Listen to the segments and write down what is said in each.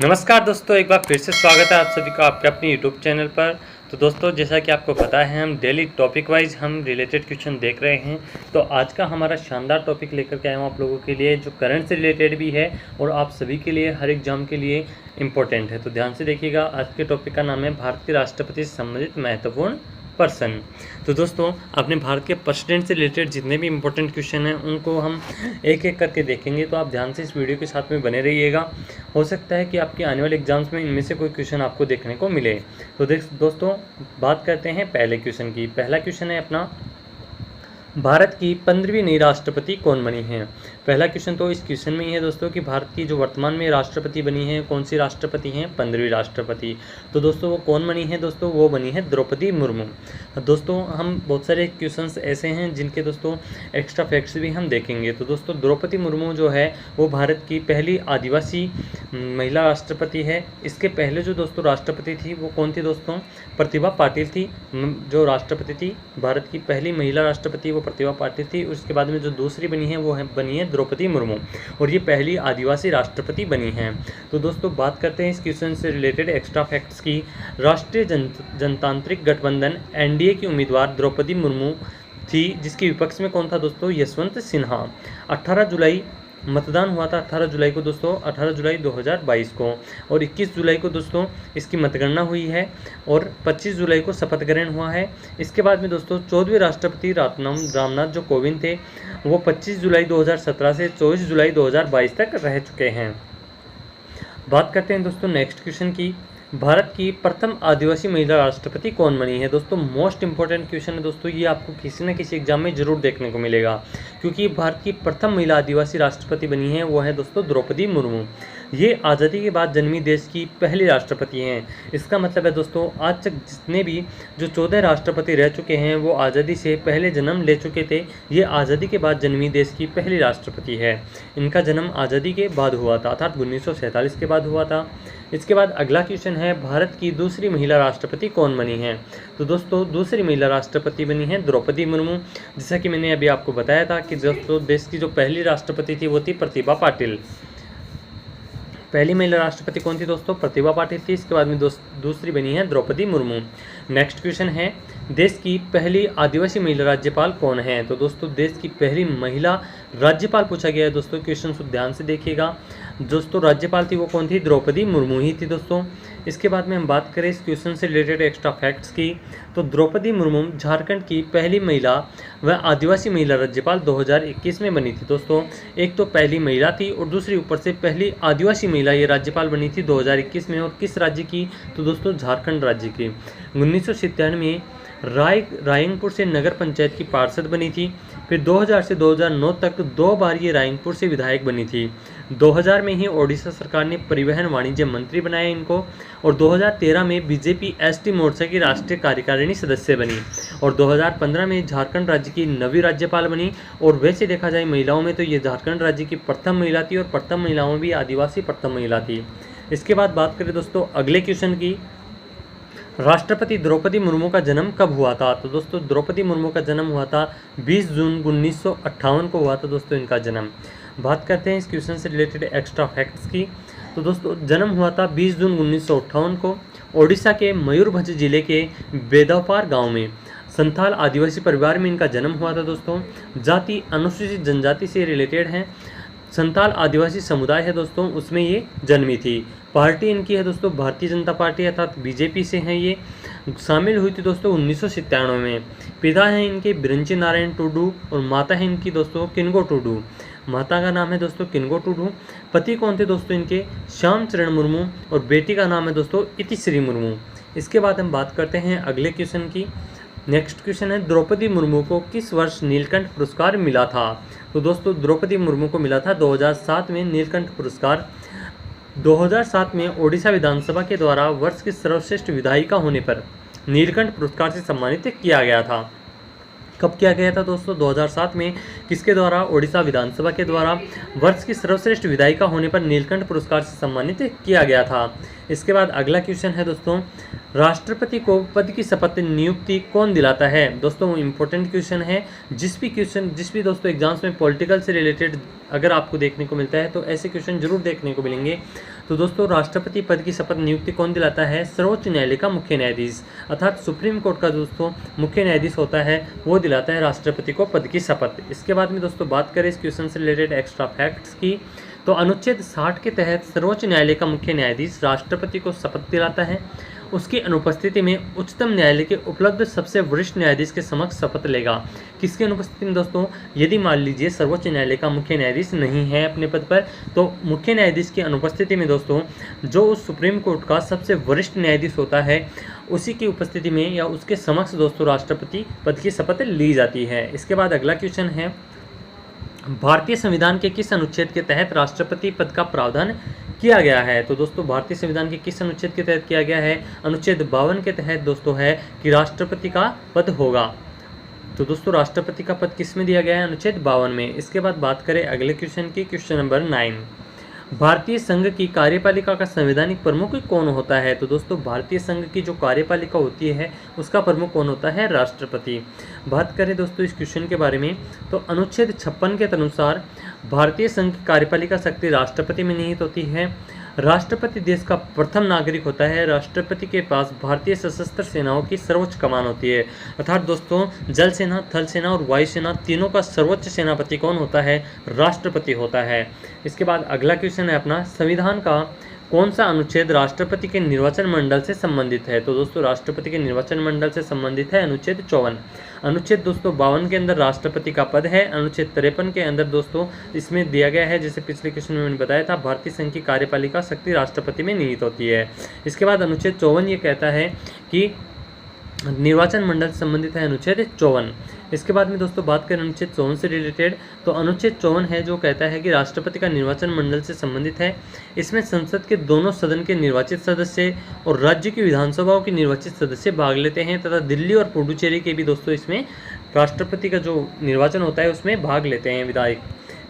नमस्कार दोस्तों, एक बार फिर से स्वागत है आप सभी का आपके अपने यूट्यूब चैनल पर। तो दोस्तों, जैसा कि आपको पता है, हम डेली टॉपिक वाइज हम रिलेटेड क्वेश्चन देख रहे हैं। तो आज का हमारा शानदार टॉपिक लेकर के आया हूँ आप लोगों के लिए, जो करंट से रिलेटेड भी है और आप सभी के लिए हर एग्जाम के लिए इम्पोर्टेंट है। तो ध्यान से देखिएगा। आज के टॉपिक का नाम है भारत के राष्ट्रपति से संबंधित महत्वपूर्ण पर्सन। तो दोस्तों, अपने भारत के प्रेसिडेंट से रिलेटेड जितने भी इंपॉर्टेंट क्वेश्चन हैं उनको हम एक एक करके देखेंगे। तो आप ध्यान से इस वीडियो के साथ में बने रहिएगा। हो सकता है कि आपके आने वाले एग्जाम्स में इनमें से कोई क्वेश्चन आपको देखने को मिले। तो दोस्तों, बात करते हैं पहले क्वेश्चन की। पहला क्वेश्चन है अपना, भारत की 15वीं नई राष्ट्रपति कौन बनी है। पहला क्वेश्चन तो इस क्वेश्चन में ही है दोस्तों कि भारत की जो वर्तमान में राष्ट्रपति बनी है, कौन सी राष्ट्रपति हैं, 15वीं राष्ट्रपति। तो दोस्तों वो कौन बनी है दोस्तों, वो बनी है द्रौपदी मुर्मू। दोस्तों हम बहुत सारे क्वेश्चंस ऐसे हैं जिनके दोस्तों एक्स्ट्रा फैक्ट्स भी हम देखेंगे। तो दोस्तों द्रौपदी मुर्मू जो है वो भारत की पहली आदिवासी महिला राष्ट्रपति है। इसके पहले जो दोस्तों राष्ट्रपति थी वो कौन थी दोस्तों, प्रतिभा पाटिल थी। जो राष्ट्रपति थी, भारत की पहली महिला राष्ट्रपति वो प्रतिभा पाटिल थी। उसके बाद में जो दूसरी बनी है वो बनी है द्रौपदी मुर्मू, और ये पहली आदिवासी राष्ट्रपति बनी हैं। तो दोस्तों बात करते हैं इस क्वेश्चन से रिलेटेड एक्स्ट्रा फैक्ट्स की। राष्ट्रीय जनतांत्रिक गठबंधन एनडीए की उम्मीदवार द्रौपदी मुर्मू थी, जिसके विपक्ष में कौन था दोस्तों, यशवंत सिन्हा। 18 जुलाई मतदान हुआ था, 18 जुलाई को दोस्तों, 18 जुलाई 2022 को, और 21 जुलाई को दोस्तों इसकी मतगणना हुई है, और 25 जुलाई को शपथ ग्रहण हुआ है। इसके बाद में दोस्तों 14वें राष्ट्रपति रामनाथ जो कोविंद थे वो 25 जुलाई 2017 से 24 जुलाई 2022 तक रह चुके हैं। बात करते हैं दोस्तों नेक्स्ट क्वेश्चन की। भारत की प्रथम आदिवासी महिला राष्ट्रपति कौन बनी है। दोस्तों मोस्ट इंपॉर्टेंट क्वेश्चन है दोस्तों, ये आपको किसी न किसी एग्जाम में जरूर देखने को मिलेगा, क्योंकि भारत की प्रथम महिला आदिवासी राष्ट्रपति बनी है वो है दोस्तों द्रौपदी मुर्मू। ये आज़ादी के बाद जन्मी देश की पहली राष्ट्रपति हैं। इसका मतलब है दोस्तों आज तक जितने भी जो 14 राष्ट्रपति रह चुके हैं वो आज़ादी से पहले जन्म ले चुके थे। ये आज़ादी के बाद जन्मी देश की पहली राष्ट्रपति है। इनका जन्म आज़ादी के बाद हुआ था, अर्थात 1947 के बाद हुआ था। इसके बाद अगला क्वेश्चन है, भारत की दूसरी महिला राष्ट्रपति कौन बनी है। तो दोस्तों दूसरी महिला राष्ट्रपति बनी है द्रौपदी मुर्मू। जैसा कि मैंने अभी आपको बताया था कि दोस्तों देश की जो पहली राष्ट्रपति थी वो थी प्रतिभा पाटिल। पहली महिला राष्ट्रपति कौन थी दोस्तों, प्रतिभा पाटिल थी। इसके बाद में दूसरी बनी है द्रौपदी मुर्मू। नेक्स्ट क्वेश्चन है, देश की पहली आदिवासी महिला राज्यपाल कौन है। तो दोस्तों देश की पहली महिला राज्यपाल पूछा गया है दोस्तों, क्वेश्चन को ध्यान से देखिएगा। दोस्तों राज्यपाल थी वो कौन थी, द्रौपदी मुर्मू ही थी दोस्तों। इसके बाद में हम बात करें इस क्वेश्चन से रिलेटेड एक्स्ट्रा फैक्ट्स की, तो द्रौपदी मुर्मू झारखंड की पहली महिला व आदिवासी महिला राज्यपाल 2021 में बनी थी दोस्तों। एक तो पहली महिला थी और दूसरी ऊपर से पहली आदिवासी महिला ये राज्यपाल बनी थी 2021 में। और किस राज्य की, तो दोस्तों झारखंड राज्य की। 1997 में रायंगपुर से नगर पंचायत की पार्षद बनी थी। फिर 2000 से 2009 तक 2 बार ये रायंगपुर से विधायक बनी थी। 2000 में ही ओडिशा सरकार ने परिवहन वाणिज्य मंत्री बनाया इनको, और 2013 में बीजेपी एसटी मोर्चा की राष्ट्रीय कार्यकारिणी सदस्य बनी, और 2015 में झारखंड राज्य की नवी राज्यपाल बनी। और वैसे देखा जाए महिलाओं में तो ये झारखंड राज्य की प्रथम महिला थी, और प्रथम महिलाओं में भी आदिवासी प्रथम महिला थी। इसके बाद बात करें दोस्तों अगले क्वेश्चन की, राष्ट्रपति द्रौपदी मुर्मू का जन्म कब हुआ था। तो दोस्तों द्रौपदी मुर्मू का जन्म हुआ था 20 जून 1958 को हुआ था दोस्तों इनका जन्म। बात करते हैं इस क्वेश्चन से रिलेटेड एक्स्ट्रा फैक्ट्स की। तो दोस्तों जन्म हुआ था 20 जून 1958 को ओडिशा के मयूरभंज जिले के बेदापार गांव में। संथाल आदिवासी परिवार में इनका जन्म हुआ था दोस्तों। जाति अनुसूचित जनजाति से रिलेटेड है, संथाल आदिवासी समुदाय है दोस्तों, उसमें ये जन्मी थी। पार्टी इनकी है दोस्तों भारतीय जनता पार्टी अर्थात बीजेपी से हैं ये। शामिल हुई थी दोस्तों 1997 में। पिता हैं इनके बिरंची नारायण टुडू और माता है इनकी दोस्तों किनगो टुडू। माता का नाम है दोस्तों किनगो टुडू। पति कौन थे दोस्तों इनके, श्याम चरण मुर्मू, और बेटी का नाम है दोस्तों इतिश्री मुर्मू। इसके बाद हम बात करते हैं अगले क्वेश्चन की। नेक्स्ट क्वेश्चन है, द्रौपदी मुर्मू को किस वर्ष नीलकंठ पुरस्कार मिला था। तो दोस्तों द्रौपदी मुर्मू को मिला था 2007 में नीलकंठ पुरस्कार। 2007 में ओडिशा विधानसभा के द्वारा वर्ष की सर्वश्रेष्ठ विधायिका होने पर नीलकंठ पुरस्कार से सम्मानित किया गया था। कब किया गया था दोस्तों, 2007 में। किसके द्वारा, ओडिशा विधानसभा के द्वारा वर्ष की सर्वश्रेष्ठ विधायिका होने पर नीलकंठ पुरस्कार से सम्मानित किया गया था। इसके बाद अगला क्वेश्चन है दोस्तों, राष्ट्रपति को पद की शपथ नियुक्ति कौन दिलाता है। दोस्तों इंपॉर्टेंट क्वेश्चन है। जिस भी दोस्तों एग्जाम्स में पॉलिटिकल से रिलेटेड अगर आपको देखने को मिलता है तो ऐसे क्वेश्चन जरूर देखने को मिलेंगे। तो दोस्तों राष्ट्रपति पद की शपथ नियुक्ति कौन दिलाता है? सर्वोच्च न्यायालय का मुख्य न्यायाधीश अर्थात सुप्रीम कोर्ट का दोस्तों मुख्य न्यायाधीश होता है, वो दिलाता है राष्ट्रपति को पद की शपथ। इसके बाद में दोस्तों बात करें इस क्वेश्चन से रिलेटेड एक्स्ट्रा फैक्ट्स की, तो अनुच्छेद 60 के तहत सर्वोच्च न्यायालय का मुख्य न्यायाधीश राष्ट्रपति को शपथ दिलाता है। उसकी अनुपस्थिति में उच्चतम न्यायालय के उपलब्ध सबसे वरिष्ठ न्यायाधीश के समक्ष शपथ लेगा। किसकी अनुपस्थिति में दोस्तों? यदि मान लीजिए सर्वोच्च न्यायालय का मुख्य न्यायाधीश नहीं है अपने पद पर, तो मुख्य न्यायाधीश की अनुपस्थिति में दोस्तों जो सुप्रीम कोर्ट का सबसे वरिष्ठ न्यायाधीश होता है, उसी की उपस्थिति में या उसके समक्ष दोस्तों राष्ट्रपति पद की शपथ ली जाती है। इसके बाद अगला क्वेश्चन है, भारतीय संविधान के किस अनुच्छेद के तहत राष्ट्रपति पद का प्रावधान किया गया है? तो दोस्तों भारतीय संविधान के किस अनुच्छेद के तहत किया गया है? अनुच्छेद 52 के तहत दोस्तों है कि राष्ट्रपति का पद होगा। तो दोस्तों राष्ट्रपति का पद किस में दिया गया है? अनुच्छेद 52 में। इसके बाद बात करें अगले क्वेश्चन की, क्वेश्चन नंबर 9, भारतीय संघ की कार्यपालिका का संवैधानिक प्रमुख कौन होता है? तो दोस्तों भारतीय संघ की जो कार्यपालिका होती है उसका प्रमुख कौन होता है? राष्ट्रपति। बात करें दोस्तों इस क्वेश्चन के बारे में, तो अनुच्छेद 56 के अनुसार भारतीय संघ की कार्यपालिका शक्ति राष्ट्रपति में निहित होती है। राष्ट्रपति देश का प्रथम नागरिक होता है। राष्ट्रपति के पास भारतीय सशस्त्र सेनाओं की सर्वोच्च कमान होती है, अर्थात दोस्तों जल सेना, थल सेना और वायु सेना तीनों का सर्वोच्च सेनापति कौन होता है? राष्ट्रपति होता है। इसके बाद अगला क्वेश्चन है अपना, संविधान का कौन सा अनुच्छेद राष्ट्रपति के निर्वाचन मंडल से संबंधित है? तो दोस्तों राष्ट्रपति के निर्वाचन मंडल से संबंधित है अनुच्छेद 54। अनुच्छेद दोस्तों 52 के अंदर राष्ट्रपति का पद है। अनुच्छेद 53 के अंदर दोस्तों इसमें दिया गया है, जैसे पिछले क्वेश्चन में मैंने बताया था, भारतीय संघ की कार्यपालिका शक्ति राष्ट्रपति में निहित होती है। इसके बाद अनुच्छेद 54 ये कहता है कि निर्वाचन मंडल से संबंधित है अनुच्छेद 54। इसके बाद में दोस्तों बात करें अनुच्छेद 54 से रिलेटेड, तो अनुच्छेद 54 है जो कहता है कि राष्ट्रपति का निर्वाचन मंडल से संबंधित है। इसमें संसद के दोनों सदन के निर्वाचित सदस्य और राज्य की विधानसभाओं के निर्वाचित सदस्य भाग लेते हैं, तथा दिल्ली और पुडुचेरी के भी दोस्तों इसमें राष्ट्रपति का जो निर्वाचन होता है उसमें भाग लेते हैं विधायक।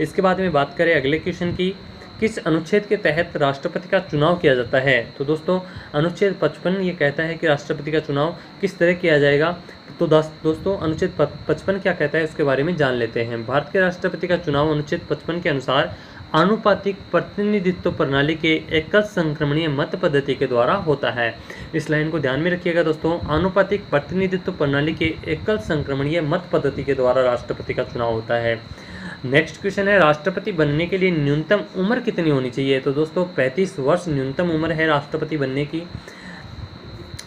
इसके बाद में बात करें अगले क्वेश्चन की, किस अनुच्छेद के तहत राष्ट्रपति का चुनाव किया जाता है? तो दोस्तों अनुच्छेद 55 ये कहता है कि राष्ट्रपति का चुनाव किस तरह किया जाएगा। तो दोस्तों अनुच्छेद 55 क्या कहता है उसके बारे में जान लेते हैं। भारत के राष्ट्रपति का चुनाव अनुच्छेद 55 के अनुसार आनुपातिक प्रतिनिधित्व प्रणाली के एकल संक्रमणीय मत पद्धति के द्वारा होता है। इस लाइन को ध्यान में रखिएगा दोस्तों, आनुपातिक प्रतिनिधित्व प्रणाली के एकल संक्रमणीय मत पद्धति के द्वारा राष्ट्रपति का चुनाव होता है। नेक्स्ट क्वेश्चन है, राष्ट्रपति बनने के लिए न्यूनतम उम्र कितनी होनी चाहिए? तो दोस्तों 35 वर्ष न्यूनतम उम्र है राष्ट्रपति बनने की।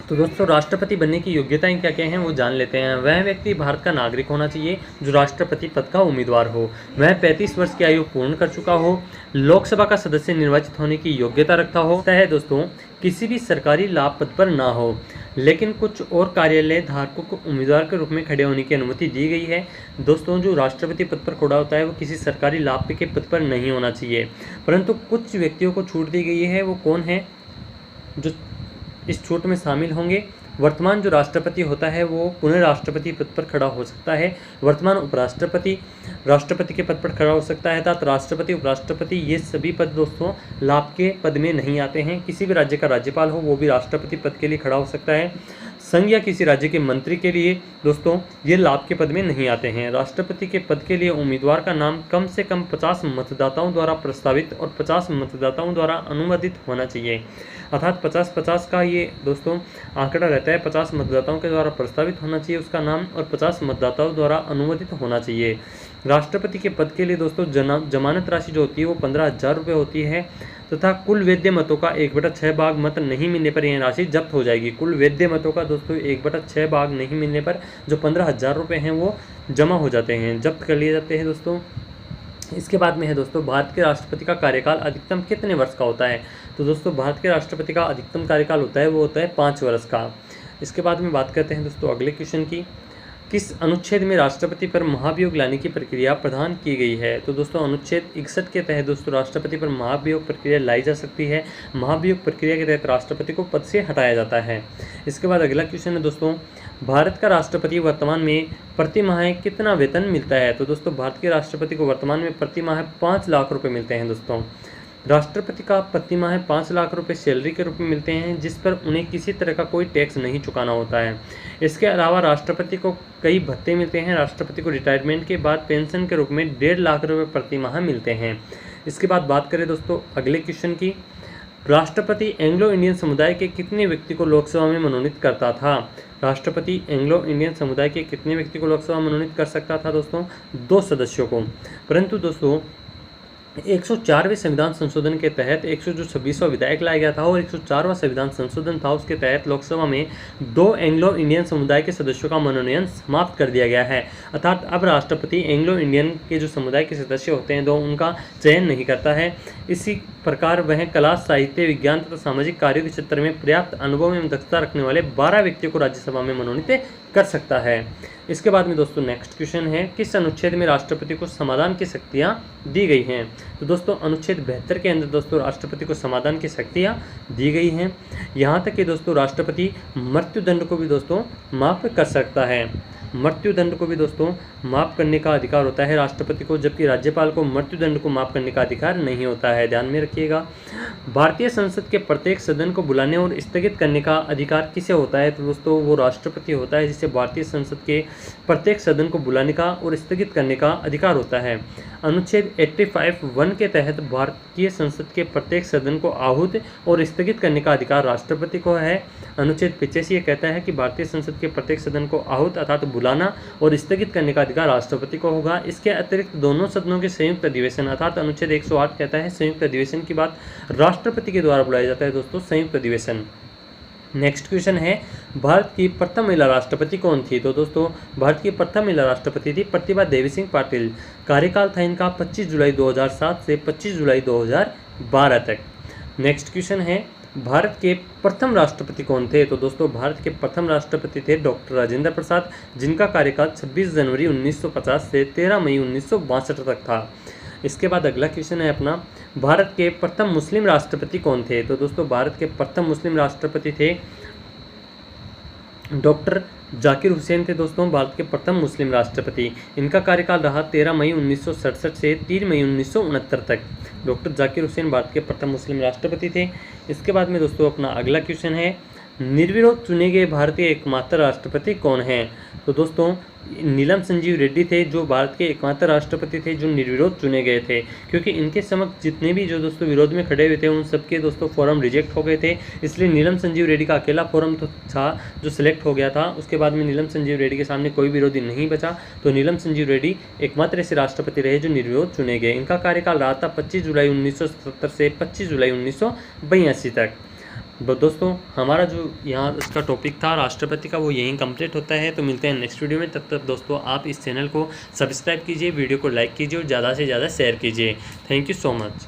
तो दोस्तों राष्ट्रपति बनने की योग्यताएं क्या क्या हैं वो जान लेते हैं। वह व्यक्ति भारत का नागरिक होना चाहिए जो राष्ट्रपति पद का उम्मीदवार हो। वह 35 वर्ष की आयु पूर्ण कर चुका हो। लोकसभा का सदस्य निर्वाचित होने की योग्यता रखता हो। है दोस्तों किसी भी सरकारी लाभ पद पर ना हो, लेकिन कुछ और कार्यालय धारकों को उम्मीदवार के रूप में खड़े होने की अनुमति दी गई है। दोस्तों जो राष्ट्रपति पद पर खड़ा होता है वो किसी सरकारी लाभ के पद पर नहीं होना चाहिए, परंतु कुछ व्यक्तियों को छूट दी गई है। वो कौन है जो इस छूट में शामिल होंगे? वर्तमान जो राष्ट्रपति होता है वो पुनः राष्ट्रपति पद पर खड़ा हो सकता है। वर्तमान उपराष्ट्रपति राष्ट्रपति के पद पर खड़ा हो सकता है, अर्थात राष्ट्रपति उपराष्ट्रपति ये सभी पद दोस्तों लाभ के पद में नहीं आते हैं। किसी भी राज्य का राज्यपाल हो वो भी राष्ट्रपति पद के लिए खड़ा हो सकता है। संघ या किसी राज्य के मंत्री के लिए दोस्तों ये लाभ के पद में नहीं आते हैं। राष्ट्रपति के पद के लिए उम्मीदवार का नाम कम से कम 50 मतदाताओं द्वारा प्रस्तावित और 50 मतदाताओं द्वारा अनुमोदित होना चाहिए, अर्थात 50-50 का ये दोस्तों आंकड़ा रहता है। 50 मतदाताओं के द्वारा प्रस्तावित होना चाहिए उसका नाम और 50 मतदाताओं द्वारा अनुमोदित होना चाहिए। राष्ट्रपति के पद के लिए दोस्तों जमानत राशि जो होती है वो 15,000 रुपये होती है, तथा कुल वैध मतों का 1/6 भाग मत नहीं मिलने पर यह राशि जब्त हो जाएगी। कुल वैध मतों का दोस्तों 1/6 भाग नहीं मिलने पर जो 15,000 रुपये हैं वो जमा हो जाते हैं, जब्त कर लिए जाते हैं दोस्तों। इसके बाद में है दोस्तों भारत के राष्ट्रपति का कार्यकाल अधिकतम कितने वर्ष का होता है? तो दोस्तों भारत के राष्ट्रपति का अधिकतम कार्यकाल होता है वो होता है 5 वर्ष का। इसके बाद में बात करते हैं दोस्तों अगले क्वेश्चन की, किस अनुच्छेद में राष्ट्रपति पर महाभियोग लाने की प्रक्रिया प्रदान की गई है? तो दोस्तों अनुच्छेद 61 के तहत दोस्तों राष्ट्रपति पर महाभियोग प्रक्रिया लाई जा सकती है। महाभियोग प्रक्रिया के तहत राष्ट्रपति को पद से हटाया जाता है। इसके बाद अगला क्वेश्चन है दोस्तों, भारत का राष्ट्रपति वर्तमान में प्रति माह कितना वेतन मिलता है? तो दोस्तों भारत के राष्ट्रपति को वर्तमान में प्रति माह 5 लाख रुपये मिलते हैं दोस्तों। राष्ट्रपति का प्रतिमाह 5 लाख रुपए सैलरी के रूप में मिलते हैं, जिस पर उन्हें किसी तरह का कोई टैक्स नहीं चुकाना होता है। इसके अलावा राष्ट्रपति को कई भत्ते मिलते हैं। राष्ट्रपति को रिटायरमेंट के बाद पेंशन के रूप में 1.5 लाख रुपए प्रतिमाह मिलते हैं। इसके बाद बात करें दोस्तों अगले क्वेश्चन की, राष्ट्रपति एंग्लो इंडियन समुदाय के कितने व्यक्ति को लोकसभा में मनोनीत करता था? राष्ट्रपति एंग्लो इंडियन समुदाय के कितने व्यक्ति को लोकसभा में मनोनीत कर सकता था दोस्तों? 2 सदस्यों को। परंतु दोस्तों 104वें संविधान संशोधन के तहत 126वां विधेयक लाया गया था और 104वां संविधान संशोधन था, उसके तहत लोकसभा में 2 एंग्लो इंडियन समुदाय के सदस्यों का मनोनयन समाप्त कर दिया गया है। अर्थात अब राष्ट्रपति एंग्लो इंडियन के जो समुदाय के सदस्य होते हैं उनका चयन नहीं करता है। इसी प्रकार वह कला, साहित्य, विज्ञान तथा सामाजिक कार्यों के क्षेत्र में पर्याप्त अनुभव एवं दक्षता रखने वाले 12 व्यक्तियों को राज्यसभा में मनोनीत कर सकता है। इसके बाद में दोस्तों नेक्स्ट क्वेश्चन है, किस अनुच्छेद में राष्ट्रपति को समाधान की शक्तियां दी गई हैं? तो दोस्तों अनुच्छेद 72 के अंदर दोस्तों राष्ट्रपति को समाधान की शक्तियां दी गई हैं। यहाँ तक कि दोस्तों राष्ट्रपति मृत्युदंड को भी दोस्तों माफ कर सकता है। मृत्युदंड को भी दोस्तों माफ करने का अधिकार होता है राष्ट्रपति को, जबकि राज्यपाल को मृत्युदंड को माफ करने का अधिकार नहीं होता है, ध्यान में रखिएगा। भारतीय संसद के प्रत्येक सदन को बुलाने और स्थगित करने का अधिकार किसे होता है? तो दोस्तों वो राष्ट्रपति होता है, जिसे भारतीय संसद के प्रत्येक सदन को बुलाने का और स्थगित करने का अधिकार होता है। अनुच्छेद 85(1) के तहत भारतीय संसद के प्रत्येक सदन को आहूत और स्थगित करने का अधिकार राष्ट्रपति को है। अनुच्छेद 85 ये कहता है कि भारतीय संसद के प्रत्येक सदन को आहूत अर्थात बुलाना और स्थगित करने का अधिकार राष्ट्रपति को होगा। इसके अतिरिक्त दोनों सदनों के संयुक्त अधिवेशन अर्थात अनुच्छेद 108 कहता है संयुक्त अधिवेशन की बात राष्ट्रपति के द्वारा बुलाया जाता है दोस्तों, संयुक्त अधिवेशन। नेक्स्ट क्वेश्चन है, भारत की प्रथम महिला राष्ट्रपति कौन थी? तो दोस्तों भारत की प्रथम महिला राष्ट्रपति थी प्रतिभा देवी सिंह पाटिल। कार्यकाल था इनका 25 जुलाई 2007 से 25 जुलाई 2012 तक। नेक्स्ट क्वेश्चन है, भारत के प्रथम राष्ट्रपति कौन थे? तो दोस्तों भारत के प्रथम राष्ट्रपति थे डॉक्टर राजेंद्र प्रसाद, जिनका कार्यकाल 26 जनवरी 1950 से 13 मई 1962 तक था। इसके बाद अगला क्वेश्चन है अपना, भारत के प्रथम मुस्लिम राष्ट्रपति कौन थे? तो दोस्तों भारत के प्रथम मुस्लिम राष्ट्रपति थे डॉक्टर जाकिर हुसैन थे दोस्तों, भारत के प्रथम मुस्लिम राष्ट्रपति। इनका कार्यकाल रहा 13 मई 1967 से 3 मई 1969 तक। डॉक्टर जाकिर हुसैन भारत के प्रथम मुस्लिम राष्ट्रपति थे। इसके बाद में दोस्तों अपना अगला क्वेश्चन है, निर्विरोध चुने गए भारतीय एकमात्र राष्ट्रपति कौन हैं? तो दोस्तों नीलम संजीव रेड्डी थे जो भारत के एकमात्र राष्ट्रपति थे जो निर्विरोध चुने गए थे, क्योंकि इनके समक्ष जितने भी जो दोस्तों विरोध में खड़े हुए थे उन सबके दोस्तों फॉर्म रिजेक्ट हो गए थे, इसलिए नीलम संजीव रेड्डी का अकेला फॉर्म तो था जो सिलेक्ट हो गया था। उसके बाद में नीलम संजीव रेड्डी के सामने कोई विरोधी नहीं बचा, तो नीलम संजीव रेड्डी एकमात्र ऐसे राष्ट्रपति रहे जो निर्विरोध चुने गए। इनका कार्यकाल रहा था 25 जुलाई 1977 से 25 जुलाई 1982 तक। दोस्तों हमारा जो यहाँ इसका टॉपिक था राष्ट्रपति का वो यहीं कंप्लीट होता है। तो मिलते हैं नेक्स्ट वीडियो में, तब तक दोस्तों आप इस चैनल को सब्सक्राइब कीजिए, वीडियो को लाइक कीजिए और ज़्यादा से ज़्यादा शेयर कीजिए। Thank you so much.